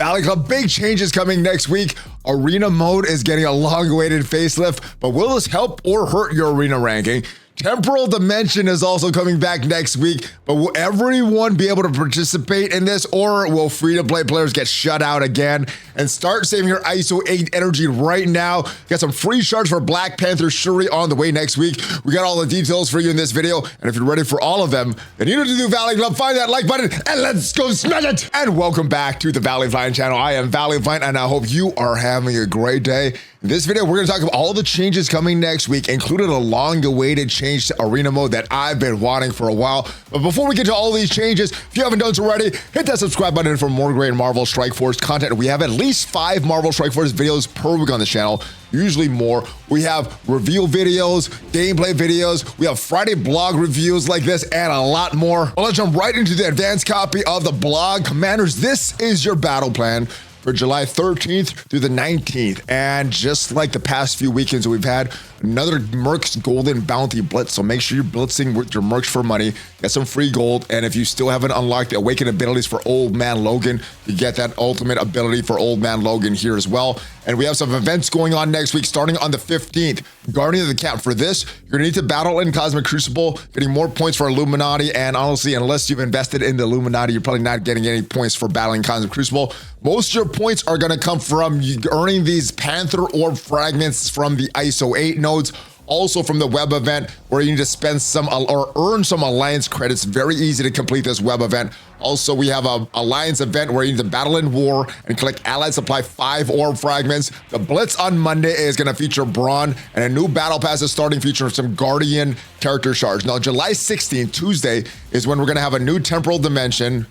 Valley Club, big changes coming next week. Arena mode is getting a long-awaited facelift, but will this help or hurt your arena ranking? Temporal Dimension is also coming back next week, but will everyone be able to participate in this, or will free-to-play players get shut out again? And start saving your ISO 8 energy right now. Got some free shards for Black Panther Shuri on the way next week. We got all the details for you in this video, and if you're ready for all of them, then you need to do Valley Club. Find that like button, and let's go smash it! And welcome back to the ValleyFlyin channel. I am ValleyFlyin, and I hope you are having a great day. In this video, we're going to talk about all the changes coming next week, including a long-awaited change to arena mode that I've been wanting for a while. But before we get to all these changes, if you haven't done so already, hit that subscribe button for more great Marvel Strike Force content. We have at least 5 Marvel Strike Force videos per week on the channel, usually more. We have review videos, gameplay videos, we have Friday blog reviews like this, and a lot more. Well, let's jump right into the advanced copy of the blog. Commanders, this is your battle plan for July 13th through the 19th. And just like the past few weekends, we've had another Mercs Golden Bounty Blitz. So make sure you're blitzing with your Mercs for money, get some free gold. And if you still haven't unlocked the Awakened abilities for Old Man Logan, you get that ultimate ability for Old Man Logan here as well. And we have some events going on next week, starting on the 15th. Guardian of the Camp. For this, you're gonna need to battle in Cosmic Crucible, getting more points for Illuminati. And honestly, unless you've invested in the Illuminati, you're probably not getting any points for battling Cosmic Crucible. Most of your points are gonna come from earning these Panther Orb fragments from the ISO 8 nodes. Also from the web event, where you need to spend some or earn some alliance credits. Very easy to complete this web event. Also, we have a alliance event where you need to battle in war and collect allied supply 5 orb fragments. The blitz on Monday is going to feature Brawn, and a new battle pass is starting featuring some Guardian character shards. Now, July 16th, Tuesday, is when we're going to have a new Temporal Dimension.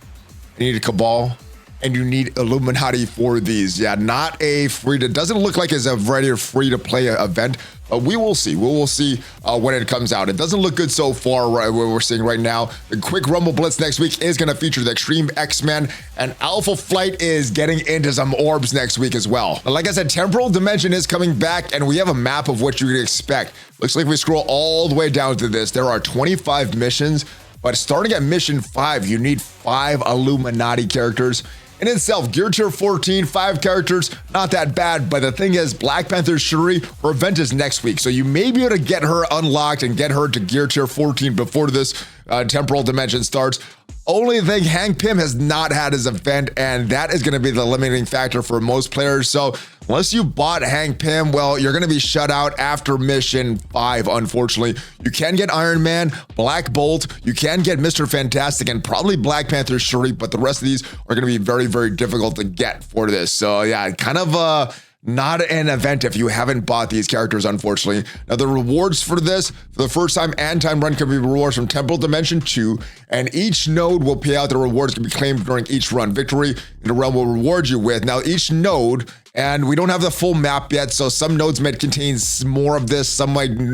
You need a Cabal, and you need Illuminati for these. Yeah, not a free to, doesn't look like it's a very free to play event, but we will see. We will see when it comes out. It doesn't look good so far, right, what we're seeing right now. The Quick Rumble Blitz next week is going to feature the Extreme X-Men, and Alpha Flight is getting into some orbs next week as well. Now, like I said, Temporal Dimension is coming back, and we have a map of what you can expect. Looks like we scroll all the way down to this. There are 25 missions, but starting at mission 5, you need 5 Illuminati characters. In itself, gear tier 14, 5 characters, not that bad. But the thing is, Black Panther Shuri, her event is next week. So you may be able to get her unlocked and get her to gear tier 14 before this Temporal Dimension starts. Only thing, Hank Pym has not had his event, and that is going to be the limiting factor for most players. So unless you bought Hank Pym, well, you're going to be shut out after mission 5, unfortunately. You can get Iron Man, Black Bolt, you can get Mr. Fantastic, and probably Black Panther Shuri, but the rest of these are going to be very, very difficult to get for this. So yeah, kind of not an event if you haven't bought these characters, unfortunately. Now, the rewards for this, for the first time and time run, can be rewards from Temporal Dimension 2, and each node will pay out. The rewards can be claimed during each run. Victory in the realm will reward you with. Now, each node, and we don't have the full map yet, so some nodes might contain more of this, some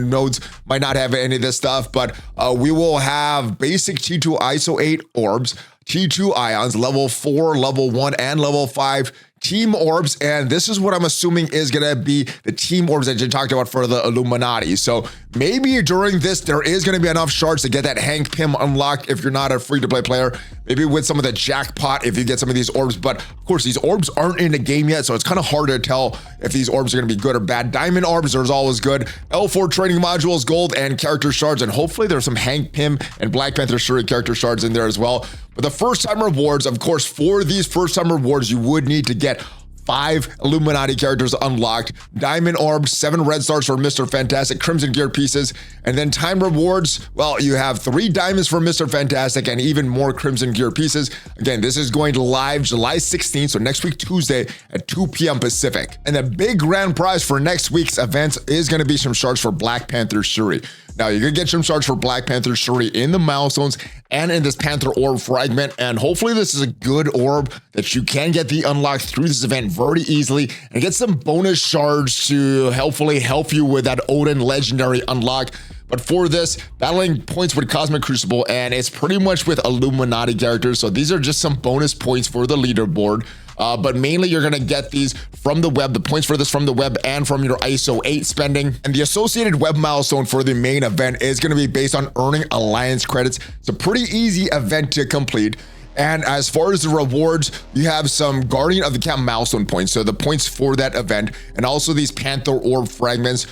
nodes might not have any of this stuff, but we will have basic T2 ISO 8 orbs, T2 ions, level 4, level 1, and level 5 team orbs, and this is what I'm assuming is gonna be the team orbs that you talked about for the Illuminati. So maybe during this, there is gonna be enough shards to get that Hank Pym unlocked if you're not a free-to-play player. Maybe with some of the jackpot if you get some of these orbs, but of course these orbs aren't in the game yet, so it's kind of hard to tell if these orbs are gonna be good or bad. Diamond orbs are always good. L4 training modules, gold, and character shards, and hopefully there's some Hank Pym and Black Panther Shuri character shards in there as well. But the first time rewards, of course, for these first time rewards, you would need to get 5 Illuminati characters unlocked, Diamond Orbs, 7 red stars for Mr. Fantastic, Crimson Gear pieces, and then time rewards, well, you have 3 diamonds for Mr. Fantastic and even more Crimson Gear pieces. Again, this is going to live July 16th, so next week, Tuesday at 2 p.m. Pacific. And the big grand prize for next week's events is going to be some shards for Black Panther Shuri. Now, you're going to get some shards for Black Panther Shuri in the milestones and in this Panther Orb fragment, and hopefully this is a good orb that you can get the unlocked through this event very easily and get some bonus shards to hopefully help you with that Odin Legendary unlock. But for this, battling points with Cosmic Crucible, and it's pretty much with Illuminati characters, so these are just some bonus points for the leaderboard. But mainly you're gonna get these from the web, the points for this from the web and from your ISO 8 spending. And the associated web milestone for the main event is gonna be based on earning alliance credits. It's a pretty easy event to complete. And as far as the rewards, you have some Guardian of the Camp milestone points, so the points for that event, and also these Panther Orb fragments.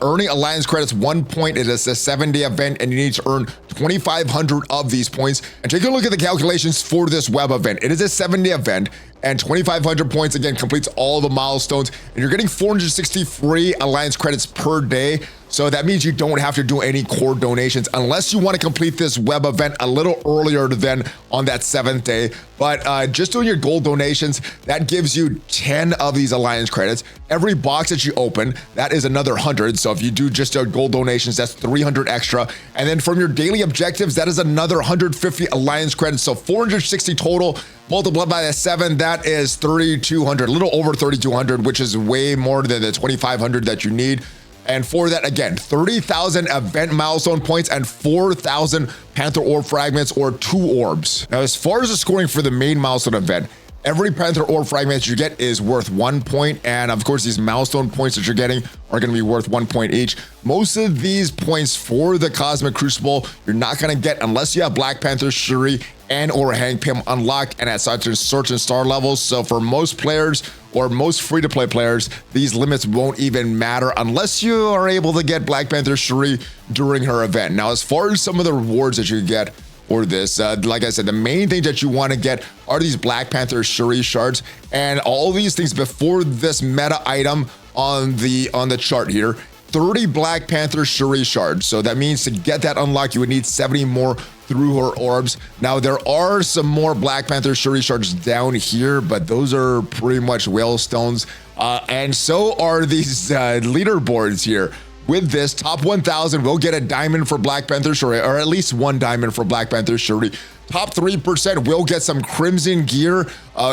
Earning Alliance credits 1 point. It is a 7-day event, and you need to earn 2,500 of these points. And take a look at the calculations for this web event. It is a 7-day event, and 2,500 points again completes all the milestones, and you're getting 460 free Alliance credits per day. So that means you don't have to do any core donations unless you want to complete this web event a little earlier than on that 7th day. But just doing your gold donations, that gives you 10 of these Alliance credits. Every box that you open, that is another 100. So if you do just your gold donations, that's 300 extra. And then from your daily objectives, that is another 150 Alliance credits. So 460 total. Multiplied by a 7, that is 3,200, a little over 3,200, which is way more than the 2,500 that you need. And for that, again, 30,000 event milestone points and 4,000 Panther Orb fragments or 2 orbs. Now, as far as the scoring for the main milestone event, every Panther Orb fragment you get is worth 1 point. And of course, these milestone points that you're getting are going to be worth 1 point each. Most of these points for the Cosmic Crucible, you're not going to get unless you have Black Panther, Shuri, and or Hank Pym unlocked and at certain star levels. So for most players or most free-to-play players, these limits won't even matter unless you are able to get Black Panther Shuri during her event. Now, as far as some of the rewards that you get for this, like I said, the main thing that you want to get are these Black Panther Shuri shards, and all these things before this meta item on the chart here. 30 Black Panther Shuri shards. So that means to get that unlocked, you would need 70 more through her orbs. Now, there are some more Black Panther Shuri shards down here, but those are pretty much whale stones. And so are these leaderboards here. With this, top 1,000 will get a diamond for Black Panther Shuri, or at least 1 diamond for Black Panther Shuri. Top 3% will get some crimson gear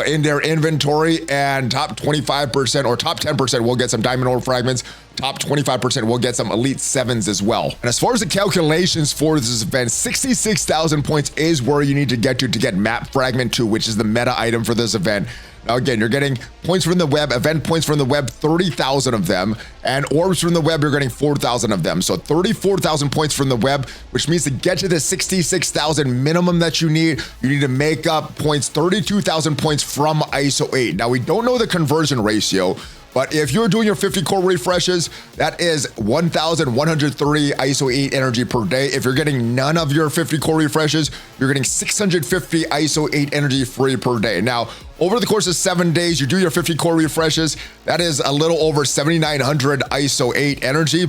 in their inventory, and top 25% or top 10% will get some diamond ore fragments. Top 25% will get some elite 7s as well. And as far as the calculations for this event, 66,000 points is where you need to get map fragment 2, which is the meta item for this event. Now, again, you're getting points from the web, event points from the web, 30,000 of them, and orbs from the web, you're getting 4,000 of them. So 34,000 points from the web, which means to get to the 66,000 minimum that you need to make up points, 32,000 points from ISO 8. Now, we don't know the conversion ratio, but if you're doing your 50 core refreshes, that is 1,103 ISO 8 energy per day. If you're getting none of your 50 core refreshes, you're getting 650 ISO 8 energy free per day. Now, over the course of 7 days, you do your 50 core refreshes. That is a little over 7,900 ISO 8 energy.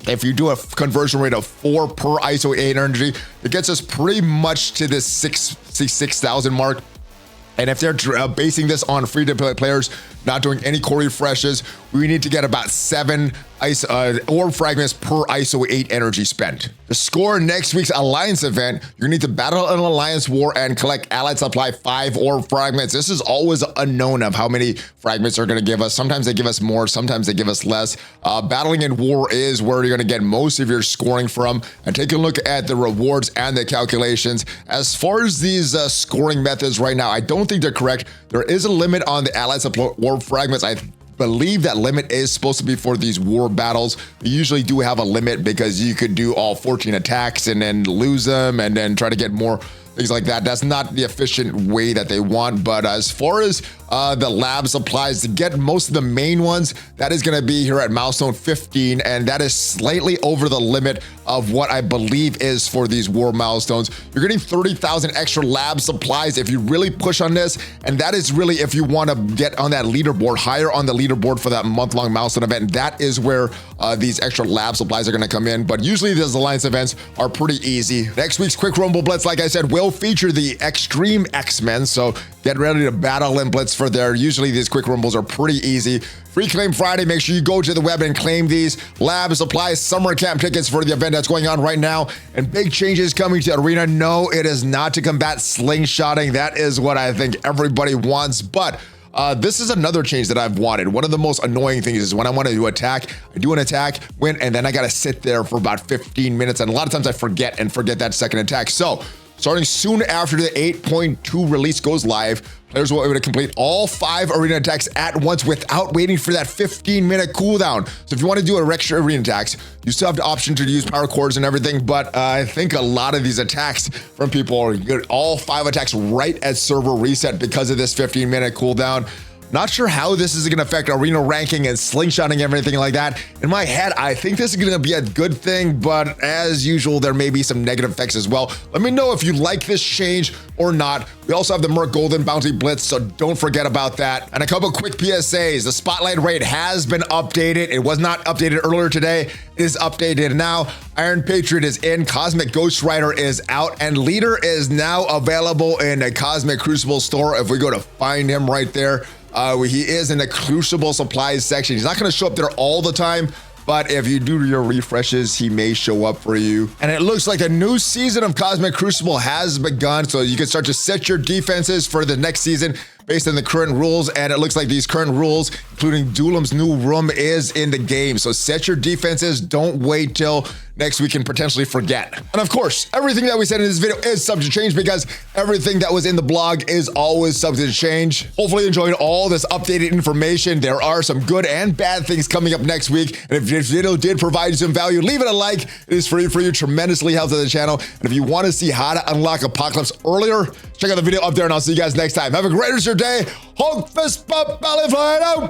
If you do a conversion rate of 4 per ISO 8 energy, it gets us pretty much to this 6,000 mark. And if they're basing this on free-to-play players not doing any core refreshes, we need to get about 7 orb fragments per ISO 8 energy spent. To score next week's Alliance event, you need to battle an Alliance war and collect allied supply 5 orb fragments. This is always unknown of how many fragments they're going to give us. Sometimes they give us more, sometimes they give us less. Battling in war is where you're going to get most of your scoring from. And take a look at the rewards and the calculations. As far as these scoring methods right now, I don't think they're correct. There is a limit on the allied supply orb fragments. I believe that limit is supposed to be for these war battles. We usually do have a limit because you could do all 14 attacks and then lose them and then try to get more things like that. That's not the efficient way that they want. But as far as the lab supplies, to get most of the main ones, that is going to be here at milestone 15, and that is slightly over the limit of what I believe is for these war milestones. You're getting 30,000 extra lab supplies if you really push on this, and that is really if you want to get on that leaderboard, higher on the leaderboard for that month-long milestone event. That is where these extra lab supplies are going to come in, but usually these Alliance events are pretty easy. Next week's Quick Rumble Blitz, like I said, will feature the Extreme X-Men, so get ready to battle and blitz for there. Usually these quick rumbles are pretty easy. Free Claim Friday, make sure you go to the web and claim these lab supplies, summer camp tickets for the event that's going on right now, and big changes coming to Arena. No, it is not to combat slingshotting. That is what I think everybody wants, but this is another change that I've wanted. One of the most annoying things is when I want to do attack, I do an attack, win, and then I got to sit there for about 15 minutes, and a lot of times I forget that second attack. So starting soon after the 8.2 release goes live, Players will be able to complete all 5 arena attacks at once without waiting for that 15-minute cooldown. So if you want to do an extra arena attacks, you still have the option to use power cores and everything, but I think a lot of these attacks from people are good. All 5 attacks right at server reset because of this 15-minute cooldown. Not sure how this is going to affect arena ranking and slingshotting and everything like that. In my head, I think this is going to be a good thing, but as usual, there may be some negative effects as well. Let me know if you like this change or not. We also have the Merc Golden Bounty Blitz, so don't forget about that. And a couple quick PSAs. The Spotlight Raid has been updated. It was not updated earlier today. It is updated now. Iron Patriot is in, Cosmic Ghost Rider is out, and Leader is now available in a Cosmic Crucible store. If we go to find him right there, he is in the Crucible supplies section. He's not going to show up there all the time, but if you do your refreshes, he may show up for you. And it looks like a new season of Cosmic Crucible has begun, so you can start to set your defenses for the next season based on the current rules. And it looks like these current rules, including Duelim's new room, is in the game. So set your defenses. Don't wait till next week and potentially forget. And of course, everything that we said in this video is subject to change because everything that was in the blog is always subject to change. Hopefully you enjoyed all this updated information. There are some good and bad things coming up next week. And if this video did provide you some value, leave it a like. It is free for you, tremendously helps the channel. And if you want to see how to unlock Apocalypse earlier, check out the video up there and I'll see you guys next time. Have a great rest of your day. Hulk fist bump, ValleyFlyin out.